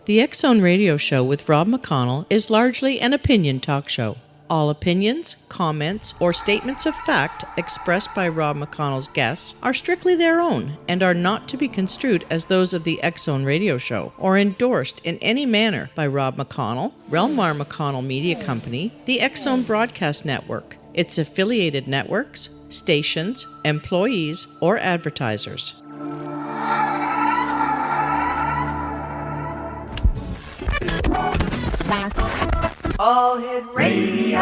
The X-Zone Radio Show with Rob McConnell is largely an opinion talk show. All opinions, comments, or statements of fact expressed by Rob McConnell's guests are strictly their own and are not to be construed as those of the X-Zone Radio Show or endorsed in any manner by Rob McConnell, Relmar McConnell Media Company, the X-Zone Broadcast Network, its affiliated networks, stations, employees, or advertisers. All Hit Radio.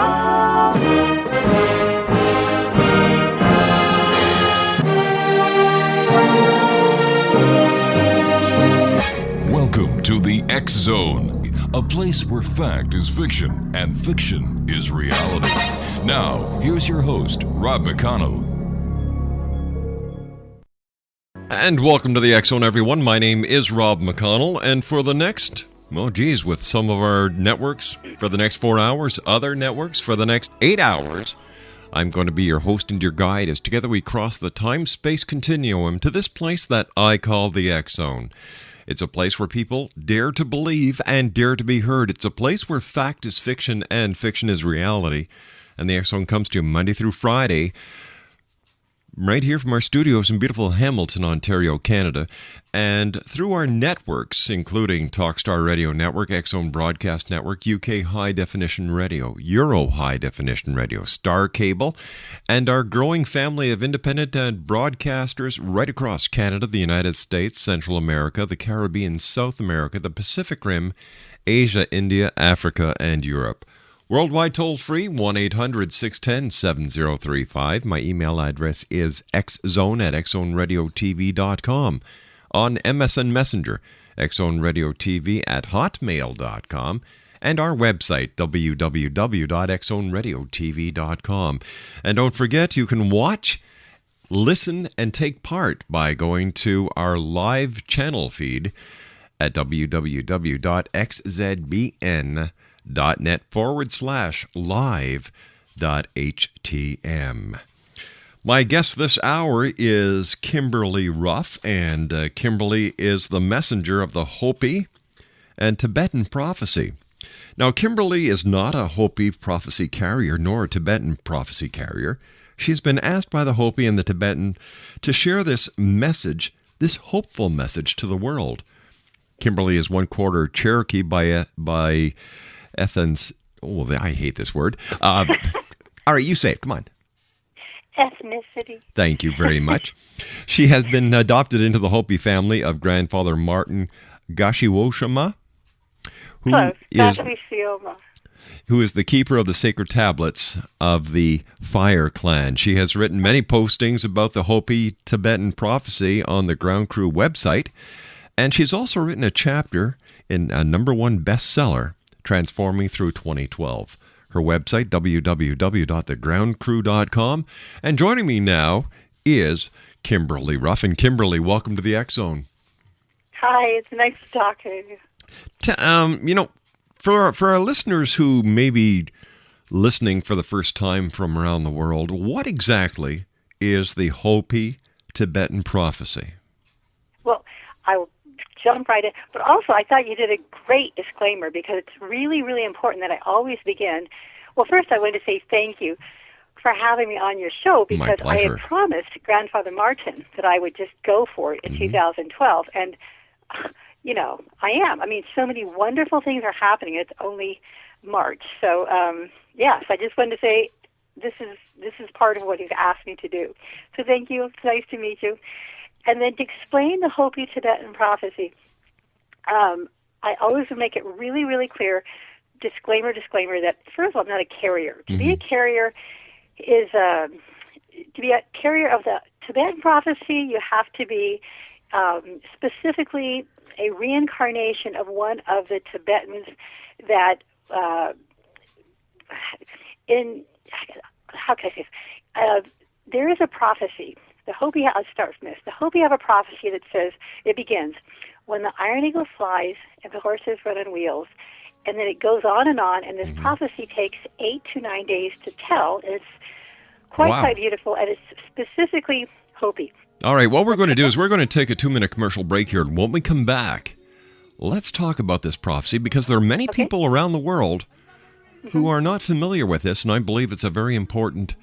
Welcome to the X-Zone, a place where fact is fiction and fiction is reality. Now, here's your host, Rob McConnell. And welcome to the X-Zone, everyone. My name is Rob McConnell, and for the next, with some of our networks for the next 4 hours, other networks for the next 8 hours, I'm going to be your host and your guide as together we cross the time-space continuum to this place that I call the X-Zone. It's a place where people dare to believe and dare to be heard. It's a place where fact is fiction and fiction is reality. And the X-Zone comes to you Monday through Friday, right here from our studios in beautiful Hamilton, Ontario, Canada, and through our networks, including Talkstar Radio Network, X-Zone Broadcast Network, UK High Definition Radio, Euro High Definition Radio, Star Cable, and our growing family of independent broadcasters right across Canada, the United States, Central America, the Caribbean, South America, the Pacific Rim, Asia, India, Africa, and Europe. Worldwide toll-free, 1-800-610-7035. My email address is xzone@xzoneradiotv.com. On MSN Messenger, xzoneradiotv@hotmail.com. And our website, www.xzoneradiotv.com. And don't forget, you can watch, listen, and take part by going to our live channel feed at www.xzbn.net/live.htm. My guest this hour is Kymberlee Ruff, and Kymberlee is the messenger of the Hopi and Tibetan prophecy. Now, Kymberlee is not a Hopi prophecy carrier nor a Tibetan prophecy carrier. She's been asked by the Hopi and the Tibetan to share this message, this hopeful message to the world. Kymberlee is 1/4 Cherokee by ethnicity. Oh, I hate this word. All right, you say it. Come on. Ethnicity. Thank you very much. She has been adopted into the Hopi family of grandfather Martin Gashiwoshima, who is the keeper of the sacred tablets of the Fire Clan. She has written many postings about the Hopi-Tibetan prophecy on the Ground Crew website, and she's also written a chapter in a #1 bestseller, Transforming Through 2012. Her website, www.thegroundcrew.com. And joining me now is Kymberlee Ruff. And Kymberlee, welcome to the X-Zone. Hi, it's nice to talk to you. For our listeners who may be listening for the first time from around the world, what exactly is the Hopi-Tibetan prophecy? Well, I will jump right in. But also, I thought you did a great disclaimer because it's really, really important that I always begin. Well, first, I want to say thank you for having me on your show because I had promised Grandfather Martin that I would just go for it in 2012. And, I am. I mean, so many wonderful things are happening. It's only March. So, yes, I just wanted to say this is part of what he's asked me to do. So thank you. It's nice to meet you. And then to explain the Hopi-Tibetan prophecy, I always make it really, really clear, disclaimer, that first of all, I'm not a carrier. To be a carrier is, to be a carrier of the Tibetan prophecy, you have to be specifically a reincarnation of one of the Tibetans that, how can I say this? There is a prophecy. I'll start from this. The Hopi have a prophecy that says, it begins, when the iron eagle flies and the horses run on wheels, and then it goes on, and this prophecy takes 8 to 9 days to tell, and it's quite beautiful, and it's specifically Hopi. All right, what we're going to do is we're going to take a 2-minute commercial break here, and when we come back, let's talk about this prophecy because there are many people around the world who are not familiar with this, and I believe it's a very important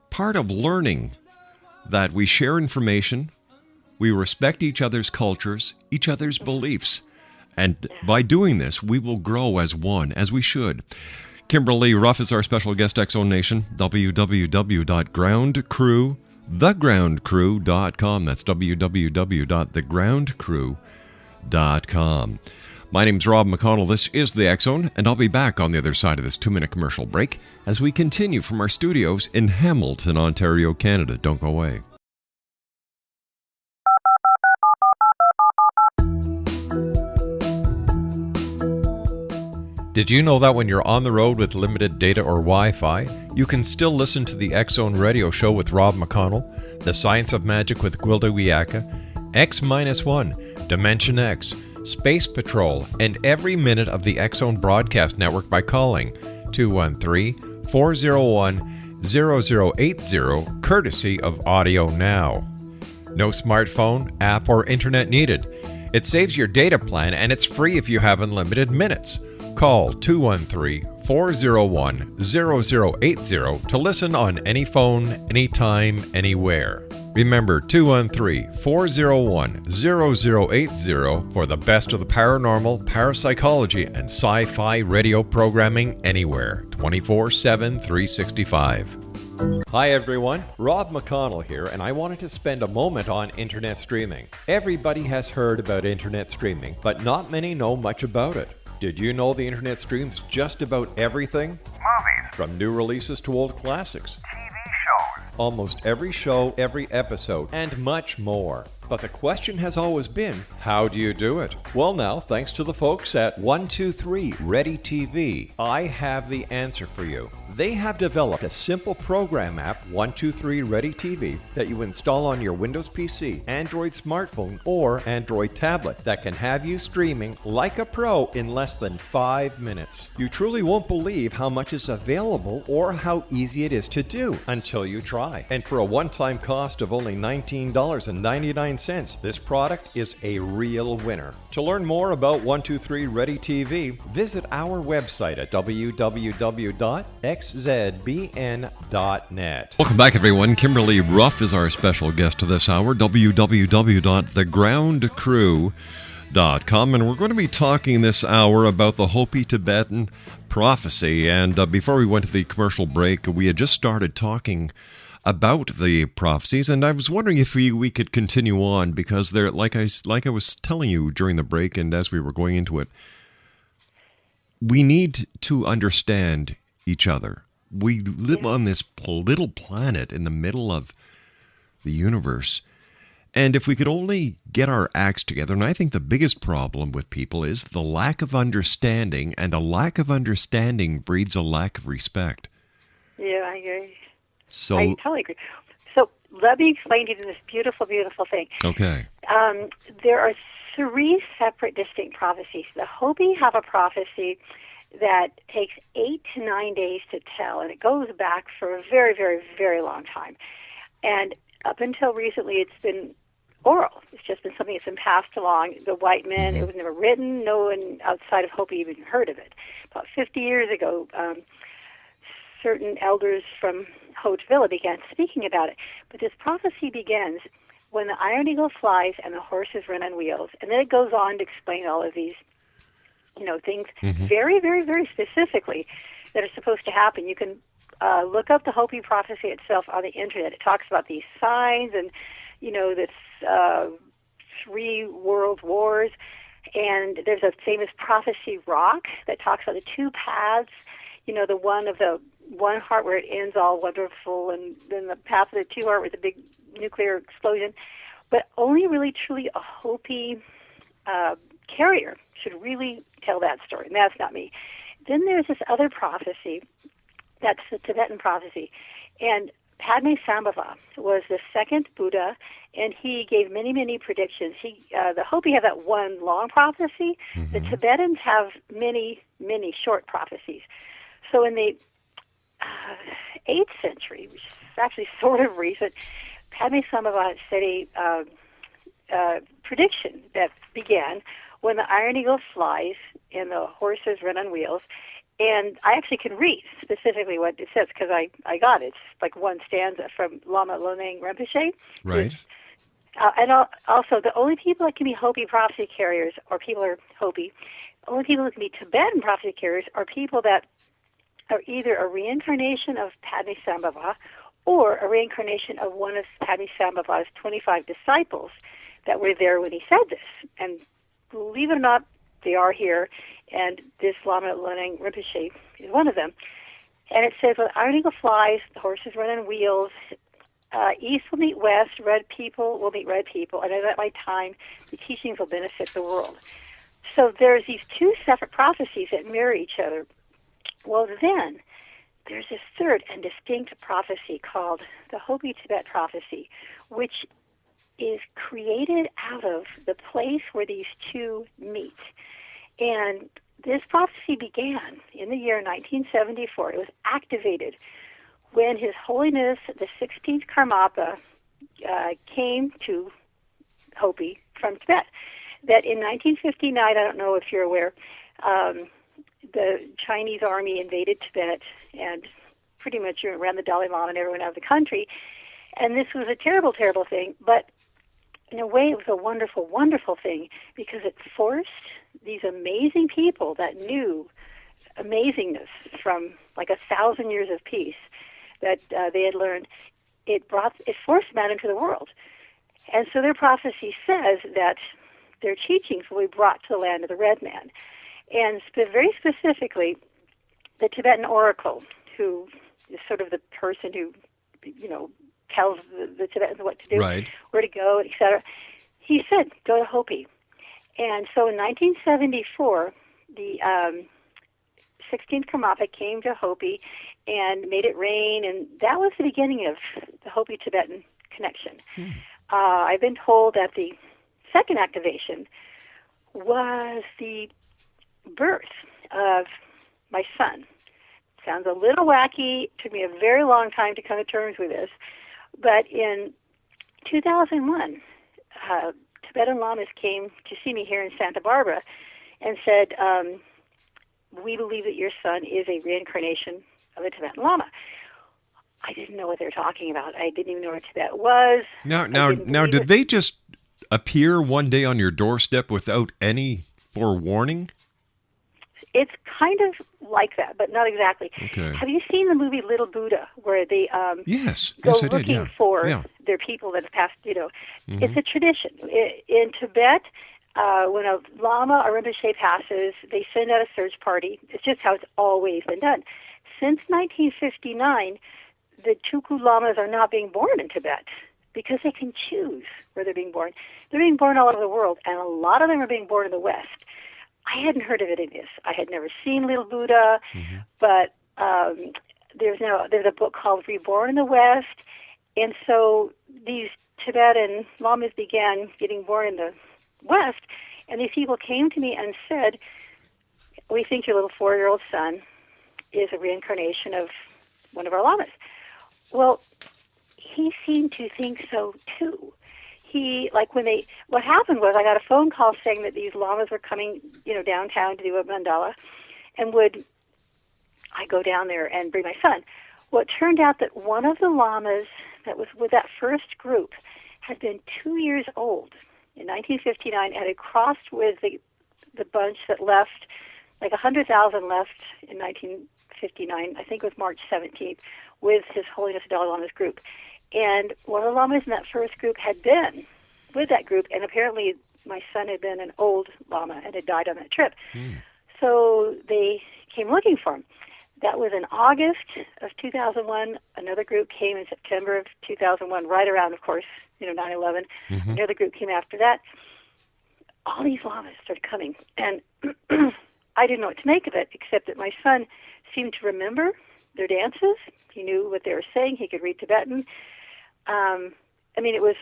part of learning that we share information, we respect each other's cultures, each other's beliefs, and by doing this, we will grow as one, as we should. Kymberlee Ruff is our special guest, X-Zone Nation. www.thegroundcrew.com. That's www.thegroundcrew.com. My name's Rob McConnell. This is the X-Zone, and I'll be back on the other side of this 2-minute commercial break as we continue from our studios in Hamilton, Ontario, Canada. Don't go away. Did you know that when you're on the road with limited data or Wi-Fi, you can still listen to the X-Zone Radio Show with Rob McConnell, The Science of Magic with Gwilda Wiyaka, X-1, Dimension X, Space Patrol, and every minute of the X-Zone broadcast network by calling 213-401-0080, courtesy of Audio Now. No smartphone, app, or internet needed. It saves your data plan and it's free if you have unlimited minutes. Call 213-401-0080 to listen on any phone, anytime, anywhere. Remember 213-401-0080 for the best of the paranormal, parapsychology, and sci-fi radio programming anywhere, 24/7, 365. Hi everyone, Rob McConnell here, and I wanted to spend a moment on internet streaming. Everybody has heard about internet streaming, but not many know much about it. Did you know the internet streams just about everything? Movies. From new releases to old classics. TV shows. Almost every show, every episode, and much more. But the question has always been, how do you do it? Well now, thanks to the folks at 123 Ready TV, I have the answer for you. They have developed a simple program app, 123 Ready TV, that you install on your Windows PC, Android smartphone, or Android tablet that can have you streaming like a pro in less than 5 minutes. You truly won't believe how much is available or how easy it is to do until you try. And for a one-time cost of only $19.99, this product is a real winner. To learn more about 123 Ready TV, visit our website at www.xzbn.net. Welcome back, everyone. Kymberlee Ruff is our special guest to this hour, www.thegroundcrew.com, and we're going to be talking this hour about the Hopi-Tibetan prophecy. And before we went to the commercial break, we had just started talking about the prophecies, and I was wondering if we could continue on, because they're like I was telling you during the break and as we were going into it, we need to understand each other. We live on this little planet in the middle of the universe, and if we could only get our acts together, and I think the biggest problem with people is the lack of understanding, and a lack of understanding breeds a lack of respect. Yeah, I agree. So, I totally agree. So let me explain to you this beautiful, beautiful thing. Okay. There are 3 separate distinct prophecies. The Hopi have a prophecy that takes 8 to 9 days to tell, and it goes back for a very, very, very long time. And up until recently, it's been oral. It's just been something that's been passed along. The white men, it was never written. No one outside of Hopi even heard of it. About 50 years ago, certain elders from Hopi-Tibetan began speaking about it. But this prophecy begins when the iron eagle flies and the horses run on wheels. And then it goes on to explain all of these, things very, very, very specifically that are supposed to happen. You can look up the Hopi prophecy itself on the internet. It talks about these signs and, this 3 world wars. And there's a famous prophecy rock that talks about the 2 paths, the one of the one heart where it ends all wonderful, and then the path of the 2 heart with the big nuclear explosion. But only really truly a Hopi carrier should really tell that story, and that's not me. Then there's this other prophecy, that's the Tibetan prophecy, and Padme Sambhava was the second Buddha, and he gave many, many predictions. The Hopi have that one long prophecy. The Tibetans have many, many short prophecies. So in the 8th century, which is actually sort of recent, Padme Sambhava said prediction that began when the iron eagle flies and the horses run on wheels. And I actually can read specifically what it says because I got it. It's like one stanza from Lama Lonang Rinpoche. Right. And also, the only people that can be Hopi prophecy carriers, or people are Hopi, only people who can be Tibetan prophecy carriers are people that are either a reincarnation of Padmasambhava or a reincarnation of one of Padmasambhava's 25 disciples that were there when he said this. And believe it or not, they are here, and this Lama Lonang Rinpoche is one of them. And it says, when iron eagle flies, the horses run on wheels, east will meet west, red people will meet red people, and at my time, the teachings will benefit the world. So there's these two separate prophecies that mirror each other. Well, then, there's this third and distinct prophecy called the Hopi-Tibetan prophecy, which is created out of the place where these two meet. And this prophecy began in the year 1974. It was activated when His Holiness, the 16th Karmapa, came to Hopi from Tibet. That in 1959, I don't know if you're aware, the Chinese army invaded Tibet and pretty much ran the Dalai Lama and everyone out of the country. And this was a terrible, terrible thing, but in a way it was a wonderful, wonderful thing because it forced these amazing people that knew amazingness from like 1,000 years of peace that they had learned. It forced them out into the world. And so their prophecy says that their teachings will be brought to the land of the red man. And very specifically, the Tibetan oracle, who is sort of the person who, tells the Tibetans what to do, right, where to go, etc. He said, go to Hopi. And so in 1974, the 16th Karmapa came to Hopi and made it rain, and that was the beginning of the Hopi-Tibetan connection. I've been told that the second activation was the birth of my son. Sounds a little wacky. It took me a very long time to come to terms with this. But in 2001, Tibetan lamas came to see me here in Santa Barbara and said, we believe that your son is a reincarnation of a Tibetan Lama. I didn't know what they were talking about. I didn't even know where Tibet was. Now, did they just appear one day on your doorstep without any forewarning? It's kind of like that, but not exactly. Okay. Have you seen the movie Little Buddha, where they Yes, go I did, looking yeah. for Yeah. their people that have passed, Mm-hmm. It's a tradition. In Tibet, when a Lama or Rinpoche passes, they send out a search party. It's just how it's always been done. Since 1959, the Tuku Lamas are not being born in Tibet because they can choose where they're being born. They're being born all over the world, and a lot of them are being born in the West. I hadn't heard of it in this. I had never seen Little Buddha, but there's a book called Reborn in the West, and so these Tibetan Lamas began getting born in the West, and these people came to me and said, we think your little 4-year-old son is a reincarnation of one of our Lamas. Well, he seemed to think so too. What happened was I got a phone call saying that these Lamas were coming, downtown to do a mandala, and would I go down there and bring my son? Well, it turned out that one of the Lamas that was with that first group had been 2 years old in 1959 and had crossed with the bunch that left, like 100,000 left in 1959, I think it was March 17th, with His Holiness Dalai Lama's group. And one of the Lamas in that first group had been with that group, and apparently my son had been an old Lama and had died on that trip. So they came looking for him. That was in August of 2001. Another group came in September of 2001, right around, of course, 9/11. Another group came after that. All these Lamas started coming, and I didn't know what to make of it, except that my son seemed to remember their dances. He knew what they were saying. He could read Tibetan. It was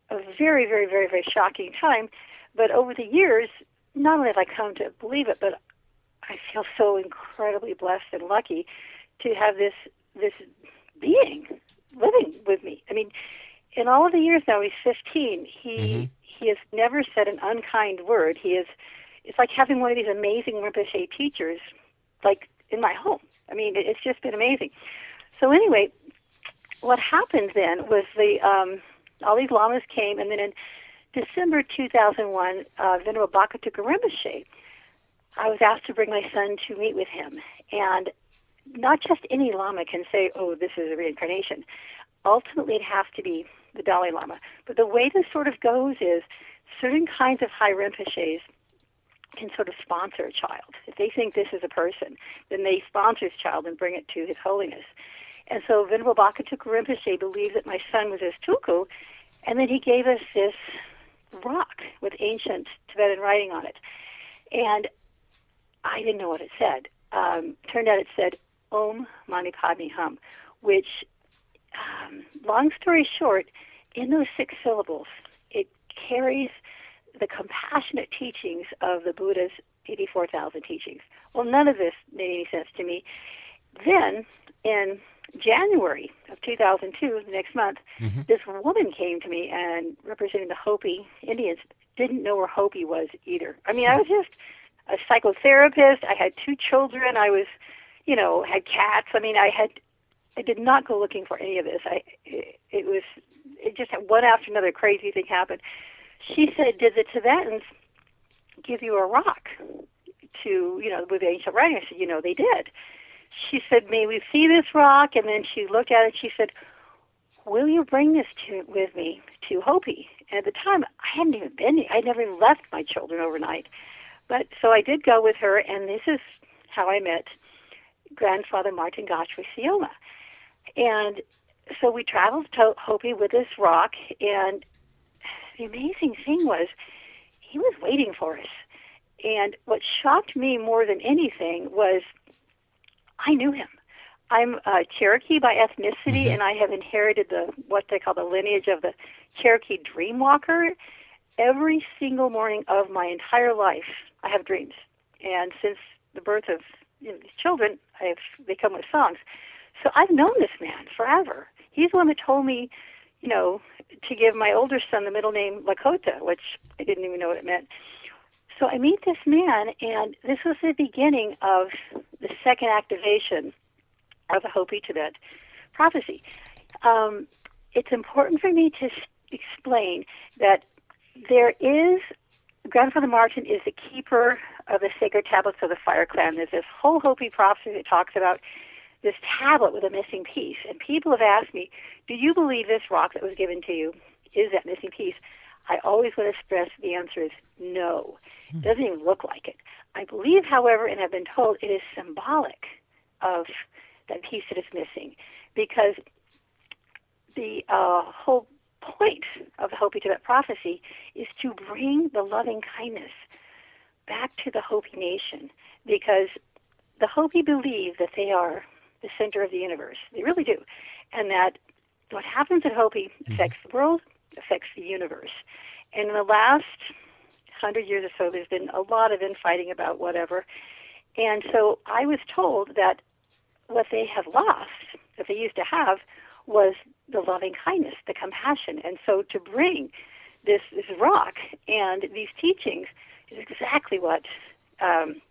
a very, very, very, very shocking time. But over the years, not only have I come to believe it, but I feel so incredibly blessed and lucky to have this being living with me. In all of the years now, he's 15. He He has never said an unkind word. It's like having one of these amazing Rinpoche teachers, like, in my home. I mean, it's just been amazing. So anyway, what happened then was all these lamas came, and then in December 2001, Venerable Bhakatuka Rinpoche, I was asked to bring my son to meet with him. And not just any lama can say, oh, this is a reincarnation. Ultimately, it has to be the Dalai Lama. But the way this sort of goes is certain kinds of high Rinpoches can sort of sponsor a child. If they think this is a person, then they sponsor his child and bring it to His Holiness. And so Venerable Bhakatuka Rinpoche believed that my son was his tuku, and then he gave us this rock with ancient Tibetan writing on it. And I didn't know what it said. Turned out it said Om Mani Padme Hum, which, long story short, in those 6 syllables, it carries the compassionate teachings of the Buddha's 84,000 teachings. Well, none of this made any sense to me. Then, in January of 2002, the next month, this woman came to me and representing the Hopi Indians, didn't know where Hopi was either. I mean, I was just a psychotherapist. I had 2 children. I was, had cats. I mean, I did not go looking for any of this. It just had one after another crazy thing happened. She said, did the Tibetans give you a rock to, with the ancient writing? I said, they did. She said, may we see this rock? And then she looked at it, she said, will you bring this with me to Hopi? And at the time, I hadn't even been, I'd never even left my children overnight. But so I did go with her, and this is how I met Grandfather Martin Gotchwe Sioma. And so we traveled to Hopi with this rock, and the amazing thing was he was waiting for us. And what shocked me more than anything was I knew him. I'm Cherokee by ethnicity, and I have inherited what they call the lineage of the Cherokee Dreamwalker. Every single morning of my entire life, I have dreams. And since the birth of these children, they come with songs. So I've known this man forever. He's the one that told me, to give my older son the middle name Lakota, which I didn't even know what it meant. So I meet this man, and this was the beginning of the second activation of the Hopi-Tibetan prophecy. It's important for me to explain that Grandfather Martin is the keeper of the sacred tablets of the Fire Clan. There's this whole Hopi prophecy that talks about this tablet with a missing piece. And people have asked me, do you believe this rock that was given to you is that missing piece? I always want to stress the answer is no. It doesn't even look like it. I believe, however, and have been told, it is symbolic of that piece that is missing, because the whole point of the Hopi-Tibetan prophecy is to bring the loving kindness back to the Hopi nation, because the Hopi believe that they are the center of the universe. They really do. And that what happens at Hopi affects the world, affects the universe. And in the last 100 years or so, there's been a lot of infighting about whatever. And so I was told that what they have lost, that they used to have, was the loving kindness, the compassion. And so to bring this rock and these teachings is exactly what is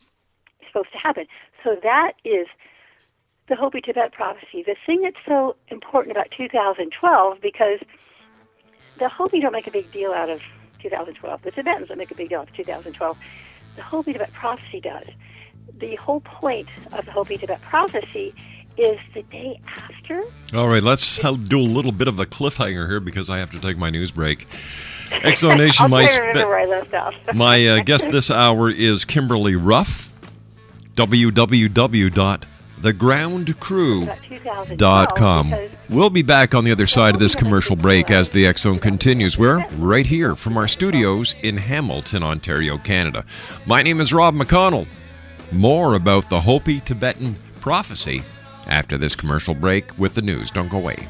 supposed to happen. So that is the Hopi-Tibetan prophecy. The thing that's so important about 2012, because the Hopi don't make a big deal out of 2012. The Tibetans don't make a big deal out of 2012. The Hopi-Tibetan prophecy does. The whole point of the Hopi-Tibetan prophecy is the day after. All right, let's do a little bit of a cliffhanger here because I have to take my news break. Exonation, I'll try to remember where I left off. My guest this hour is Kymberlee Ruff. www.thegroundcrew.com. We'll be back on the other side of this commercial break as the X Zone continues. We're right here from our studios in Hamilton, Ontario, Canada. My name is Rob McConnell. More about the Hopi-Tibetan prophecy after this commercial break with the news. Don't go away.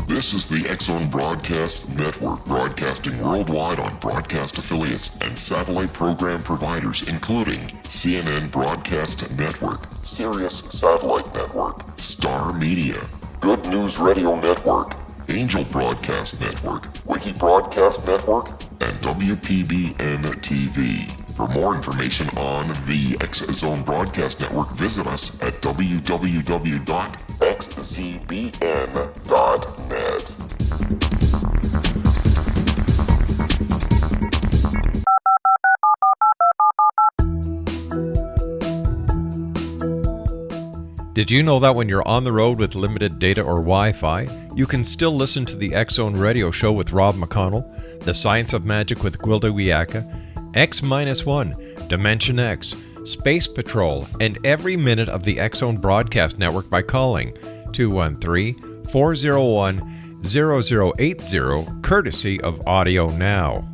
This is the X Zone Broadcast Network, broadcasting worldwide on broadcast affiliates and satellite program providers, including CNN Broadcast Network, Sirius Satellite Network, Star Media, Good News Radio Network, Angel Broadcast Network, Wiki Broadcast Network, and WPBN TV. For more information on the X Zone Broadcast Network, visit us at www.xzbn.net. Did you know that when you're on the road with limited data or Wi-Fi, you can still listen to the X Zone Radio Show with Rob McConnell, The Science of Magic with Gwilda Wiyaka, X-1, Dimension X, Space Patrol, and every minute of the X Zone Broadcast Network by calling 213-401-0080, courtesy of Audio Now.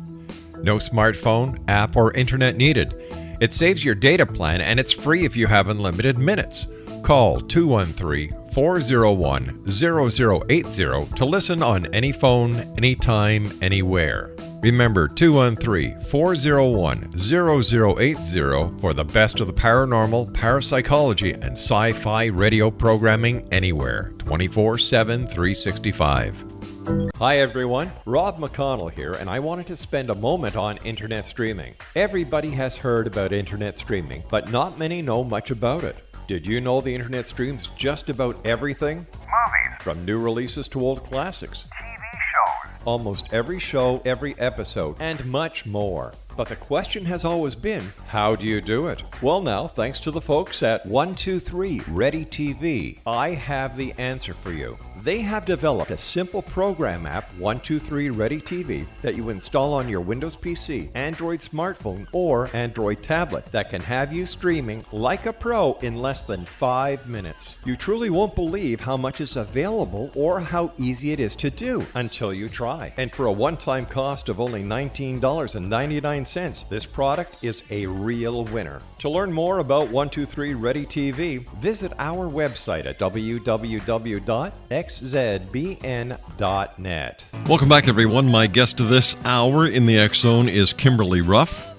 No smartphone, app, or internet needed. It saves your data plan and it's free if you have unlimited minutes. Call 213-401-0080 to listen on any phone, anytime, anywhere. Remember 213-401-0080 for the best of the paranormal, parapsychology, and sci-fi radio programming anywhere, 24/7, 365. Hi everyone, Rob McConnell here, and I wanted to spend a moment on internet streaming. Everybody has heard about internet streaming, but not many know much about it. Did you know the internet streams just about everything? Movies. From new releases to old classics. TV shows. Almost every show, every episode, and much more. But the question has always been, how do you do it? Well now, thanks to the folks at 123 Ready TV, I have the answer for you. They have developed a simple program app, 123 Ready TV, that you install on your Windows PC, Android smartphone, or Android tablet that can have you streaming like a pro in less than 5 minutes. You truly won't believe how much is available or how easy it is to do until you try. And for a one-time cost of only $19.99, this product is a real winner. To learn more about 123 Ready TV, visit our website at www.xzbn.net. Welcome back, everyone. My guest this hour in the X Zone is Kymberlee Ruff.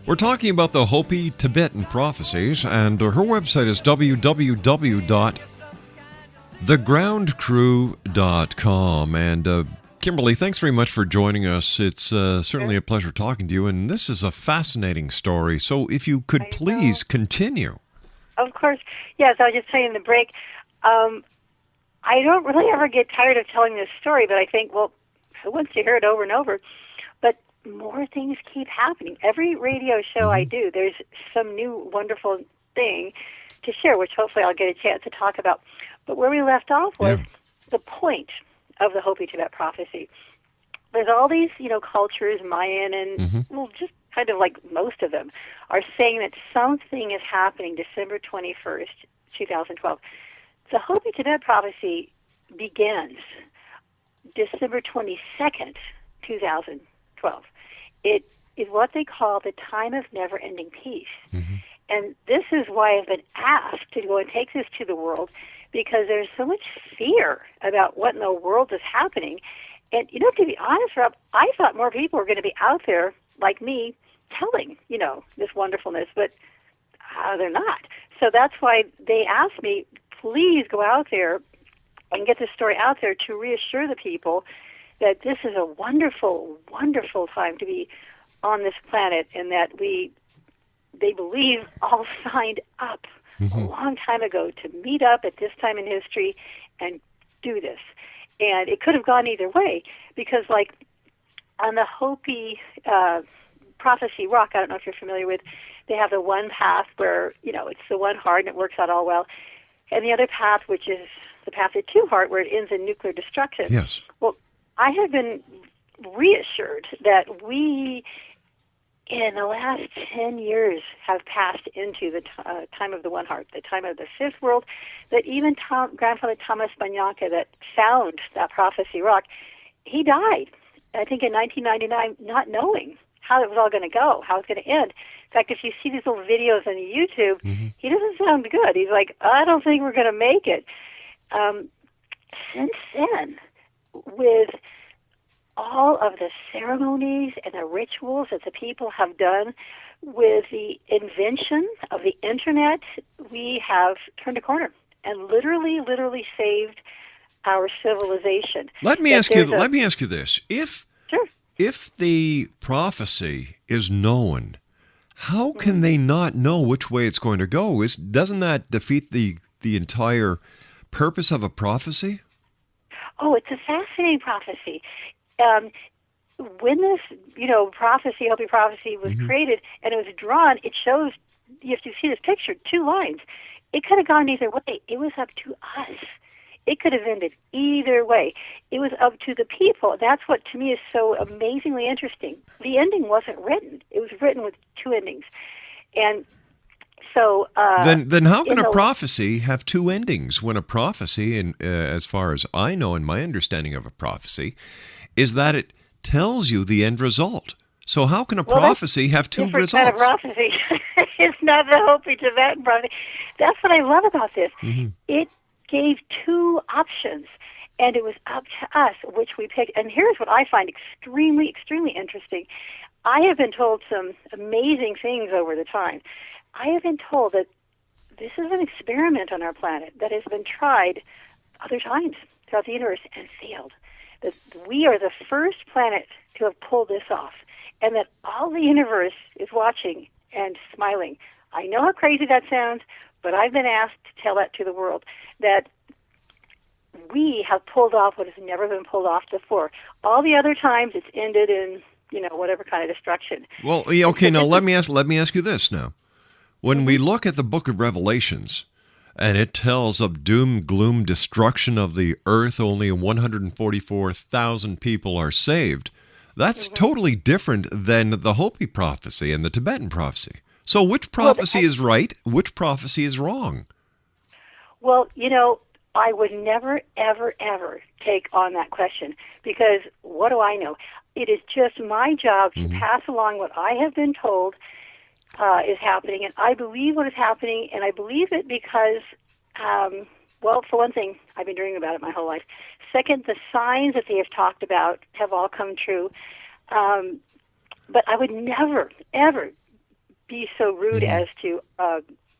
We're talking about the Hopi-Tibetan prophecies, and her website is www.thegroundcrew.com. And Kymberlee, thanks very much for joining us. It's certainly a pleasure talking to you, and this is a fascinating story. So if you could please continue. Of course. Yes, I was just saying in the break, I don't really ever get tired of telling this story, but I think, well, who wants to hear it over and over? But more things keep happening. Every radio show I do, there's some new wonderful thing to share, which hopefully I'll get a chance to talk about. But where we left off was the point of the Hopi-Tibetan prophecy. There's all these, cultures, Mayan and, well, just kind of like most of them, are saying that something is happening December 21st, 2012. The Hopi-Tibetan prophecy begins December 22nd, 2012. It is what they call the time of never-ending peace. And this is why I've been asked to go and take this to the world, because there's so much fear about what in the world is happening. And, to be honest, Rob, I thought more people were going to be out there like me telling, this wonderfulness, but they're not. So that's why they asked me, please go out there and get this story out there to reassure the people that this is a wonderful, wonderful time to be on this planet, and that they believe all signed up a long time ago to meet up at this time in history and do this. And it could have gone either way, because like on the Hopi Prophecy Rock, I don't know if you're familiar with, they have the one path where, it's the one heart and it works out all well, and the other path, which is the path of two heart, where it ends in nuclear destruction. Yes. Well, I have been reassured that we, in the last 10 years, have passed into the time of the one heart, the time of the fifth world, that even Grandfather Thomas Banyanka, that found that prophecy rock, he died, I think in 1999, not knowing how it was all going to go, how it's going to end. In fact, if you see these little videos on YouTube, he doesn't sound good. He's like, I don't think we're going to make it. Since then, with all of the ceremonies and the rituals that the people have done, with the invention of the internet, we have turned a corner and literally saved our civilization. Let me ask you this. Sure. If the prophecy is known, how can they not know which way it's going to go? Doesn't that defeat the entire purpose of a prophecy? Oh, it's a fascinating prophecy. When this, prophecy, Hopi prophecy was created and it was drawn, it shows, if you see this picture, 2 lines. It could have gone either way. It was up to us. It could have ended either way. It was up to the people. That's what, to me, is so amazingly interesting. The ending wasn't written. It was written with 2 endings. And so... Then how can a prophecy have 2 endings when a prophecy, as far as I know and my understanding of a prophecy, is that it tells you the end result. So how can a prophecy have 2 results? Kind of prophecy. It's not the Hopi-Tibetan prophecy. That's what I love about this. It gave 2 options, and it was up to us which we picked. And here's what I find extremely, extremely interesting. I have been told some amazing things over the time. I have been told that this is an experiment on our planet that has been tried other times throughout the universe and failed. That we are the first planet to have pulled this off, and that all the universe is watching and smiling. I know how crazy that sounds, but I've been asked to tell that to the world, that we have pulled off what has never been pulled off before. All the other times it's ended in, whatever kind of destruction. Well, okay, now let me ask you this now. When we look at the book of Revelations, and it tells of doom, gloom, destruction of the earth, only 144,000 people are saved. That's totally different than the Hopi prophecy and the Tibetan prophecy. So which prophecy is right? Which prophecy is wrong? Well, I would never, ever, ever take on that question, because what do I know? It is just my job to pass along what I have been told is happening, and I believe what is happening, and I believe it because, for one thing, I've been dreaming about it my whole life. Second, the signs that they have talked about have all come true. But I would never, ever be so rude as to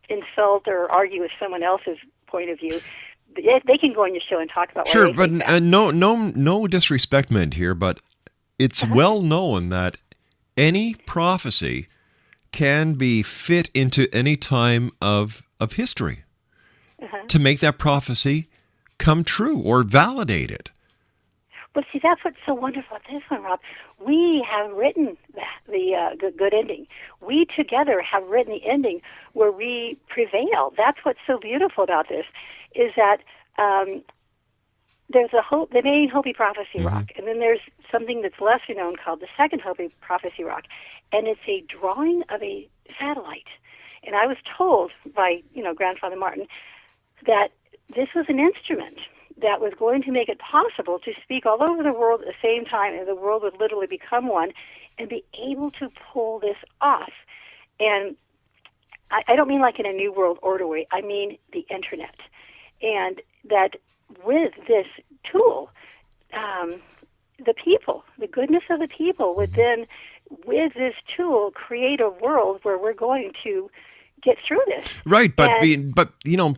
insult or argue with someone else's point of view. They can go on your show and talk about sure, what they but no disrespect meant here, but it's well known that any prophecy can be fit into any time of history to make that prophecy come true or validate it. But see, that's what's so wonderful about this one, Rob. We have written the good ending. We together have written the ending where we prevail. That's what's so beautiful about this, is that there's the main Hopi prophecy rock, and then there's something that's lesser known called the second Hopi prophecy rock, and it's a drawing of a satellite. And I was told by Grandfather Martin that this was an instrument that was going to make it possible to speak all over the world at the same time, and the world would literally become one and be able to pull this off. And I don't mean like in a New World Order way. I mean the Internet. And that with this tool, the people, the goodness of the people would then, with this tool, create a world where we're going to get through this. Right, but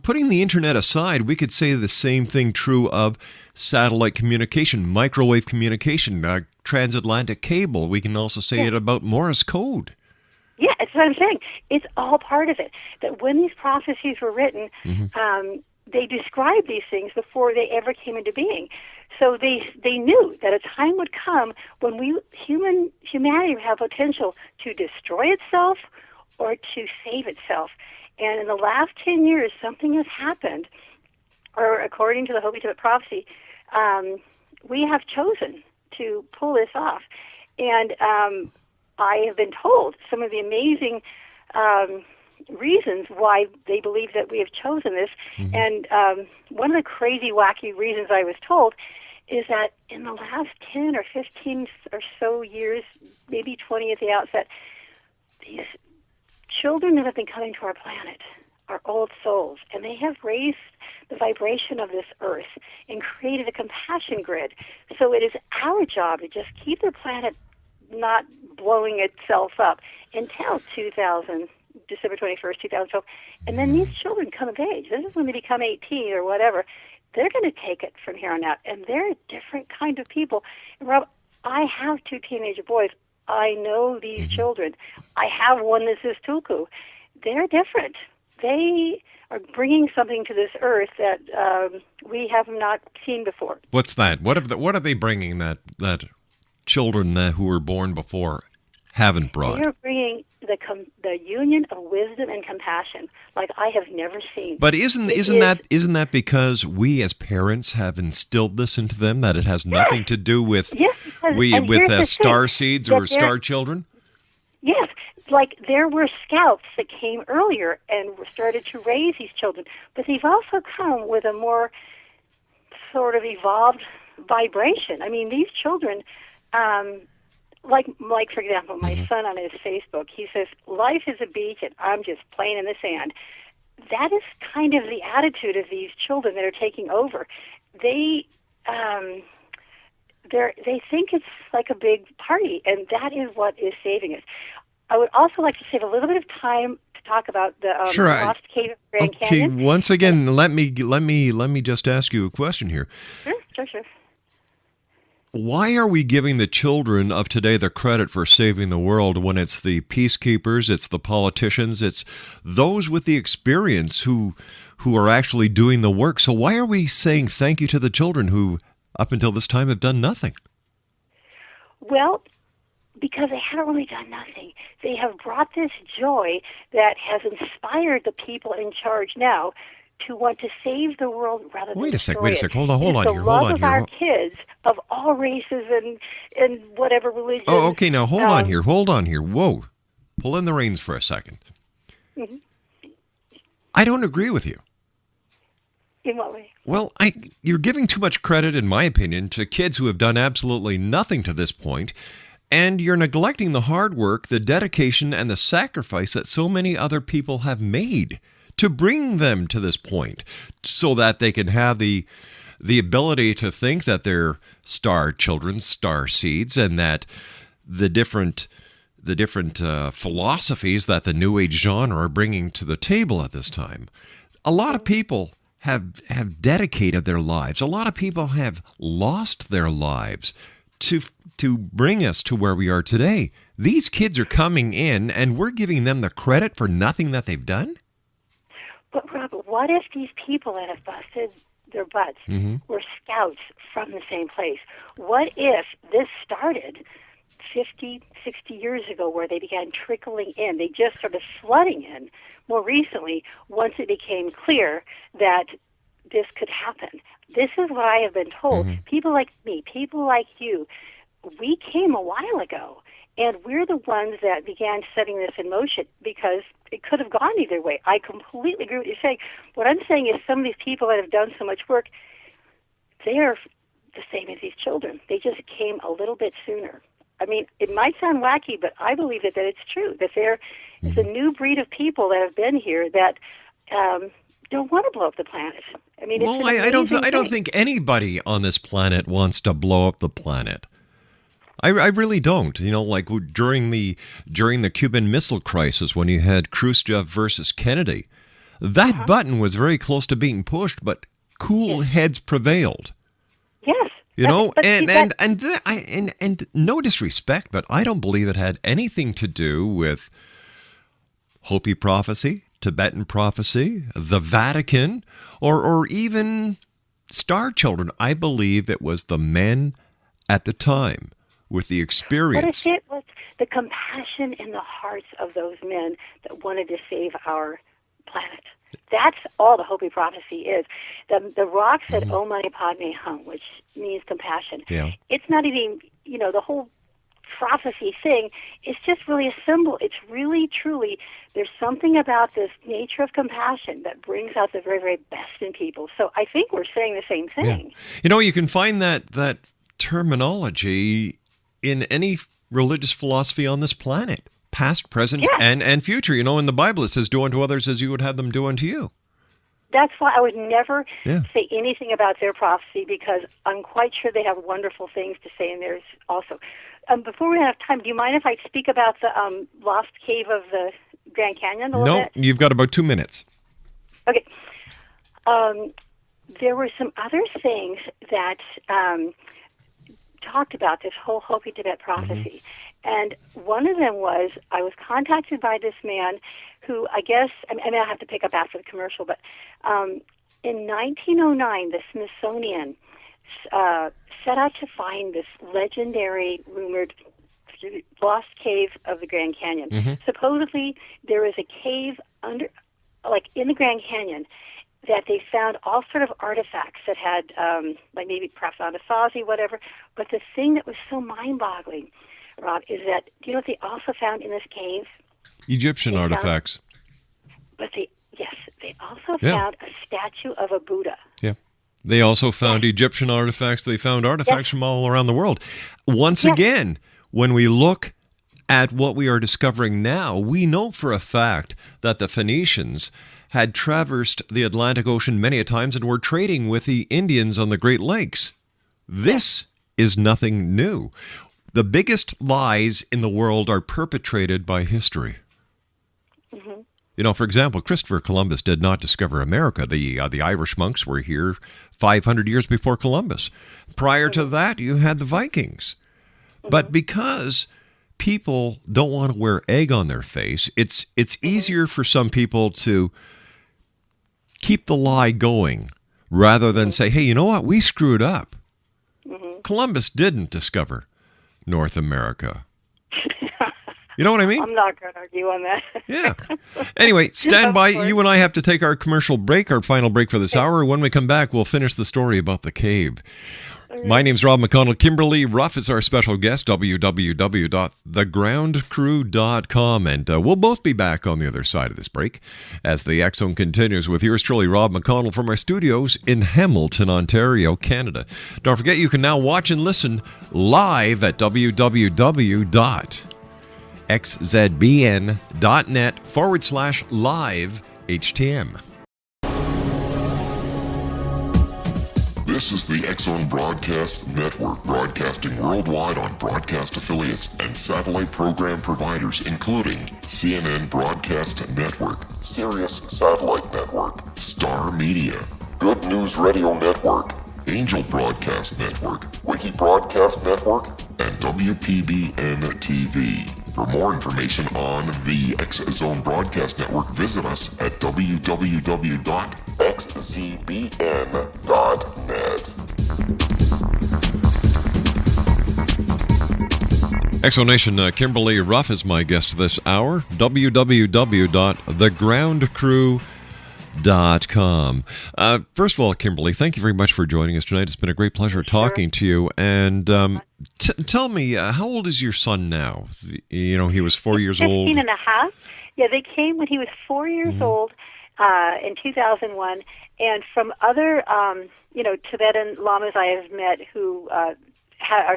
putting the internet aside, we could say the same thing true of satellite communication, microwave communication, transatlantic cable. We can also say it about Morse code. Yeah, that's what I'm saying. It's all part of it. That when these prophecies were written, they described these things before they ever came into being. So they knew that a time would come when humanity would have potential to destroy itself or to save itself. And in the last 10 years, something has happened, or according to the Hopi-Tibetan prophecy, we have chosen to pull this off. And I have been told some of the amazing reasons why they believe that we have chosen this. And one of the crazy, wacky reasons I was told is that in the last 10 or 15 or so years, maybe 20 at the outset, these children that have been coming to our planet are old souls, and they have raised the vibration of this earth and created a compassion grid. So it is our job to just keep the planet not blowing itself up until December 21st, 2012. And then these children come of age. This is when they become 18 or whatever. they're going to take it from here on out. And they're a different kind of people. And Rob, I have 2 teenage boys. I know these children. I have one that says Tulku. They're different. They are bringing something to this earth that we have not seen before. What's that? What are they bringing that children who were born before haven't brought? They're bringing the union of wisdom and compassion like I have never seen. But isn't that because we as parents have instilled this into them, that it has nothing to do with star seeds or star children? Yes, like there were scouts that came earlier and started to raise these children, but they've also come with a more sort of evolved vibration. I mean, these children, like for example, my son on his Facebook, he says, "Life is a beach and I'm just playing in the sand." That is kind of the attitude of these children that are taking over. They think it's like a big party, and that is what is saving us. I would also like to save a little bit of time to talk about the Lost Cave of Grand Canyon. Okay, once again, let me just ask you a question here. Sure. Why are we giving the children of today the credit for saving the world when it's the peacekeepers, it's the politicians, it's those with the experience who are actually doing the work? So why are we saying thank you to the children who, up until this time, have done nothing? Well, because they haven't really done nothing. They have brought this joy that has inspired the people in charge now to want to save the world rather than Wait a sec. Hold on the here. love of our kids of all races and whatever religion. Oh, okay. Now hold on here. Whoa, pull in the reins for a second. Mm-hmm. I don't agree with you. In what way? Well, you're giving too much credit, in my opinion, to kids who have done absolutely nothing to this point, and you're neglecting the hard work, the dedication, and the sacrifice that so many other people have made to bring them to this point, so that they can have the ability to think that they're star children, star seeds, and that the different philosophies that the New Age genre are bringing to the table at this time. A lot of people have dedicated their lives. A lot of people have lost their lives to bring us to where we are today. These kids are coming in, and we're giving them the credit for nothing that they've done? But, Rob, what if these people that have busted their butts were scouts from the same place? What if this started 50, 60 years ago where they began trickling in? They just started flooding in more recently once it became clear that this could happen. This is what I have been told. People like me, people like you, we came a while ago, and we're the ones that began setting this in motion because it could have gone either way. I completely agree with what you're saying. What I'm saying is some of these people that have done so much work, they are the same as these children. They just came a little bit sooner. I mean, it might sound wacky, but I believe that it's true, that there is a new breed of people that have been here that don't want to blow up the planet. I mean, it's I don't think anybody on this planet wants to blow up the planet. I really don't. You know, like during the Cuban Missile Crisis, when you had Khrushchev versus Kennedy, that button was very close to being pushed, but cool heads prevailed. Yes. You know, and no disrespect, but I don't believe it had anything to do with Hopi prophecy, Tibetan prophecy, the Vatican, or even star children. I believe it was the men at the time with the experience. What if it was the compassion in the hearts of those men that wanted to save our planet? That's all the Hopi prophecy is. The rock said, "O Mani Padme Hum," which means compassion. Yeah. It's not even, the whole prophecy thing. It's just really a symbol. It's really, truly, there's something about this nature of compassion that brings out the very, very best in people. So I think we're saying the same thing. Yeah. You can find that terminology in any religious philosophy on this planet. Past, present, and future. In the Bible it says, do unto others as you would have them do unto you. That's why I would never say anything about their prophecy, because I'm quite sure they have wonderful things to say in theirs also. Before we have time, do you mind if I speak about the lost cave of the Grand Canyon a little bit? No, you've got about 2 minutes. Okay. there were some other things that talked about this whole Hopi-Tibetan prophecy. And one of them was, I was contacted by this man who I guess, I mean, I'll have to pick up after the commercial, but in 1909, the Smithsonian set out to find this legendary, rumored, lost cave of the Grand Canyon. Supposedly, there is a cave under, like in the Grand Canyon, that they found all sort of artifacts that had, like maybe perhaps Anasazi, whatever. But the thing that was so mind-boggling, Rob, is that, do you know what they also found in this cave? Egyptian artifacts. They also found a statue of a Buddha. Yeah. They also found Egyptian artifacts. They found artifacts from all around the world. Once again, when we look at what we are discovering now, we know for a fact that the Phoenicians had traversed the Atlantic Ocean many a times and were trading with the Indians on the Great Lakes. This is nothing new. The biggest lies in the world are perpetrated by history. You know, for example, Christopher Columbus did not discover America. The Irish monks were here 500 years before Columbus. Prior to that, you had the Vikings. But because people don't want to wear egg on their face, it's easier for some people to keep the lie going rather than say, hey, you know what? We screwed up. Columbus didn't discover North America. You know what I mean? I'm not going to argue on that. Yeah. Anyway, stand by. You and I have to take our commercial break, our final break for this hour. When we come back, we'll finish the story about the cave. My name's Rob McConnell. Kymberlee Ruff is our special guest, www.thegroundcrew.com. And we'll both be back on the other side of this break as the X Zone continues with yours truly, Rob McConnell, from our studios in Hamilton, Ontario, Canada. Don't forget, you can now watch and listen live at www.xzbn.net/live HTM. This is the X Zone Broadcast Network, broadcasting worldwide on broadcast affiliates and satellite program providers, including CNN Broadcast Network, Sirius Satellite Network, Star Media, Good News Radio Network, Angel Broadcast Network, Wiki Broadcast Network, and WPBN TV. For more information on the X Zone Broadcast Network, visit us at www.xzbn.net. Exonation, Kymberlee Ruff is my guest this hour. www.thegroundcrew.com. First of all, Kymberlee, thank you very much for joining us tonight. It's been a great pleasure talking to you. And tell me, how old is your son now? You know, he was 4 years old. 15 and a half. Yeah, they came when he was 4 years old in 2001. And from other, Tibetan lamas I have met who are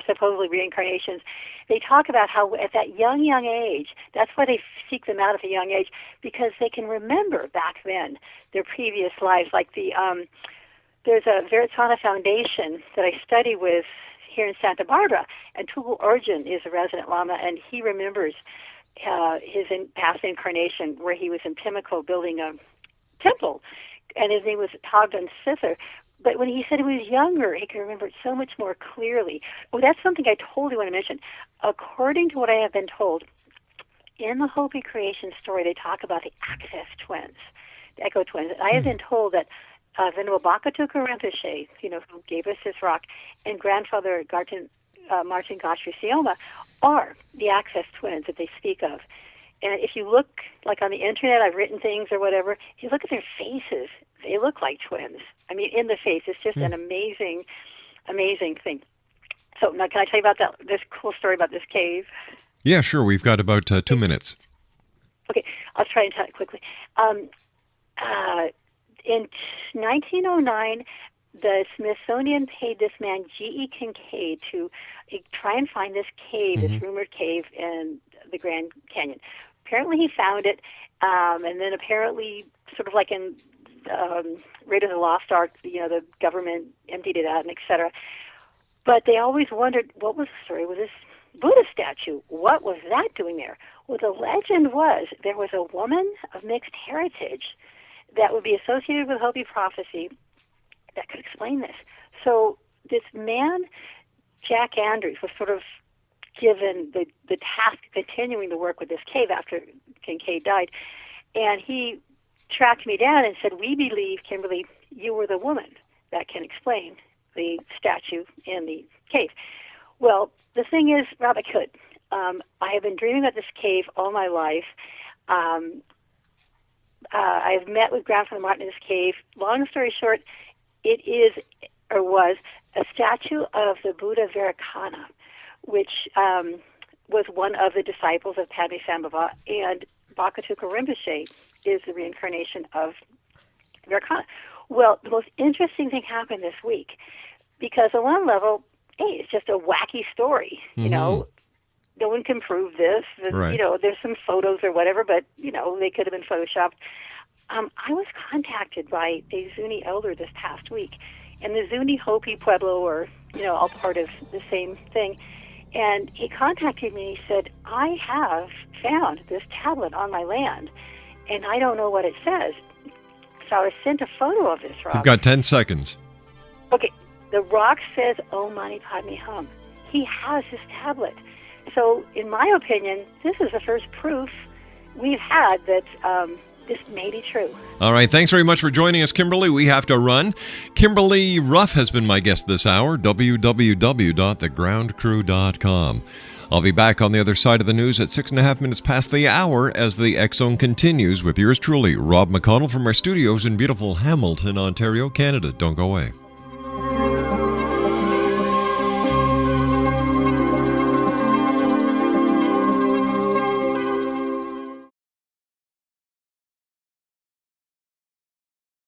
supposedly reincarnations, they talk about how at that young age, that's why they seek them out at a young age, because they can remember back then their previous lives. Like there's a Veritana Foundation that I study with here in Santa Barbara, and Tugul Orjan is a resident lama, and he remembers his past incarnation where he was in Pimlico building a temple, and his name was Togdan Sither. But when he said he was younger, he could remember it so much more clearly. Oh, that's something I totally want to mention. According to what I have been told, in the Hopi creation story, they talk about the Access twins, the Echo twins. I have been told that Venerable Bakatuka Rinpoche, who gave us this rock, and grandfather Martin Gotri Sioma are the Access twins that they speak of. And if you look, like on the internet, I've written things or whatever, if you look at their faces, they look like twins. I mean, in the face, it's just an amazing, amazing thing. So now can I tell you about this cool story about this cave? Yeah, sure. We've got about 2 minutes. Okay, I'll try and tell it quickly. In 1909, the Smithsonian paid this man, G.E. Kincaid, to try and find this cave, this rumored cave in the Grand Canyon. Apparently he found it, and then apparently, sort of like in Raiders of the Lost Ark, the government emptied it out, and et cetera. But they always wondered, what was the story with this Buddha statue? What was that doing there? Well, the legend was there was a woman of mixed heritage that would be associated with Hopi prophecy that could explain this. So this man, Jack Andrews, was sort of given the task of continuing to work with this cave after Kincaid died. And he tracked me down and said, we believe, Kymberlee, you were the woman that can explain the statue in the cave. Well, the thing is, Rob, I could. I have been dreaming about this cave all my life. I've met with Grandfather Martin in this cave. Long story short, it is, or was, a statue of the Buddha Vairocana, which was one of the disciples of Padme Sambhava, and Bakatuka Rinpoche is the reincarnation of Vairocana. Well, the most interesting thing happened this week, because on one level, hey, it's just a wacky story, you know. No one can prove this. Right. You know, there's some photos or whatever, but, you know, they could have been photoshopped. I was contacted by a Zuni elder this past week, and the Zuni Hopi Pueblo are, you know, all part of the same thing. And he contacted me and he said, I have found this tablet on my land, and I don't know what it says. So I was sent a photo of this rock. You've got 10 seconds. Okay, the rock says, Om Mani Padme Hum. He has this tablet. So, in my opinion, this is the first proof we've had that this may be true. All right, thanks very much for joining us, Kymberlee. We have to run. Kymberlee Ruff has been my guest this hour, www.thegroundcrew.com. I'll be back on the other side of the news at 6.5 minutes past the hour as the X-Zone continues with yours truly, Rob McConnell, from our studios in beautiful Hamilton, Ontario, Canada. Don't go away.